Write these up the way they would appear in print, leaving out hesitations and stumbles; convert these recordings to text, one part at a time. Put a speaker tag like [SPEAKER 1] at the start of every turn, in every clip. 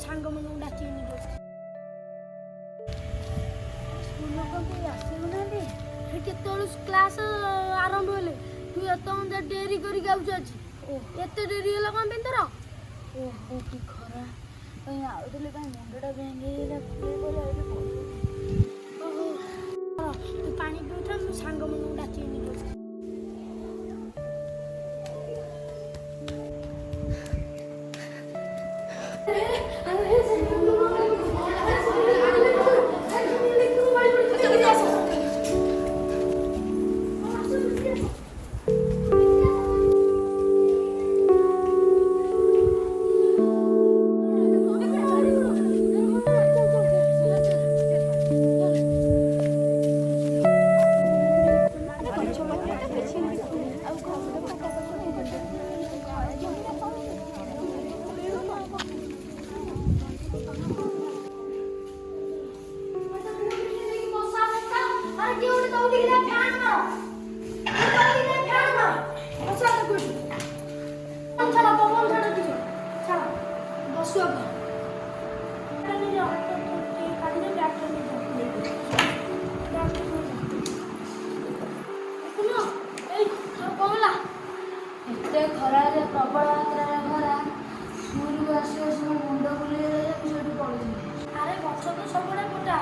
[SPEAKER 1] ସାଙ୍ଗମାନଙ୍କୁ ଡାକିନି ସ୍କୁଲ କେହି ଆସିବୁନାହାନ୍ତି କେତେବେଳୁ କ୍ଲାସ୍ ଆରମ୍ଭ ହେଲେ ତୁ ଏତେ ଡେରି କରିକି ଆଉଛୁ ଆଜି ଏତେ ଡେରି ହେଲା କ'ଣ ପାଇଁ ତୋର?
[SPEAKER 2] ଓହୋ କି ଖରା କାଇଁ ଆଉଥିଲେ କାଇଁ ମୁଣ୍ଡଟା ଭାଙ୍ଗି ହେଇଗଲା
[SPEAKER 1] ଓହୋ ତୁ ପାଣି ପିଉଥା ମୁଁ ସାଙ୍ଗମାନଙ୍କୁ ଡାକିନି
[SPEAKER 2] ଏତେ ଖରାରେ ପ୍ରବଳ ମାତ୍ରାରେ ଖରା ସ୍କୁଲକୁ ଆସି ଆସି ମୋ ମୁଣ୍ଡ ବୁଲେଇ ସେଇଠି ପଳେଇଲି।
[SPEAKER 1] ଆରେ ଗଛ ତ ସବୁବେଳେ କଟା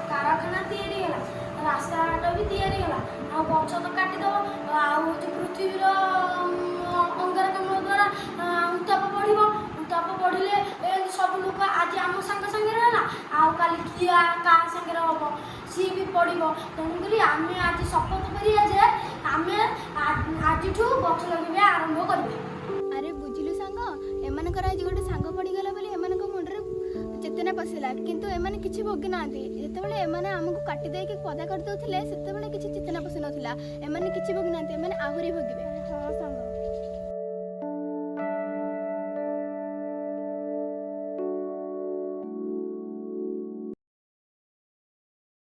[SPEAKER 1] କାରଖାନା ତିଆରି ହେଲା ରାସ୍ତାଘାଟ ବି ତିଆରି ହେଲା ଆଉ ଗଛ ତ କାଟିଦେବ ଆଉ ପୃଥିବୀର ଅଙ୍ଗାରକାମ୍ଳ ଦ୍ୱାରା ଉତ୍ତାପ ବଢ଼ିବ ଉତ୍ତାପ ବଢ଼ିଲେ ସବୁ ଲୋକ ଆଜି ଆମ ସାଙ୍ଗରେ ହେଲା ଆଉ କାଲି କିଏ କାହା ସାଙ୍ଗରେ ହେବ ସିଏ ବି ପଡ଼ିବ ତେଣୁକରି ଆମେ ଆଜି ଶପଥ କରିବା ଯେ ଆମେ ଆଜିଠୁ ଗଛ ଲଗାଇବା ଆରମ୍ଭ କରିବା।
[SPEAKER 2] ଆରେ ବୁଝିଲୁ ସାଙ୍ଗ ଏମାନଙ୍କର ଆଜି ଗୋଟେ ସାଙ୍ଗ ପଡ଼ିଗଲା ବୋଲି ଏମାନଙ୍କ ମୁଣ୍ଡରେ ଚେତନା ପଶିଲା କିନ୍ତୁ ଏମାନେ କିଛି ଭୋଗି ନାହାନ୍ତି। ଯେତେବେଳେ ଏମାନେ ଆମକୁ କାଟି ଦେଇକି ପଦା କରିଦେଉଥିଲେ ସେତେବେଳେ କିଛି ଚେତନା ପଶି ନଥିଲା। ଏମାନେ କିଛି ଭୋଗି ନାହାନ୍ତି ଏମାନେ ଆହୁରି ଭୋଗିବେ।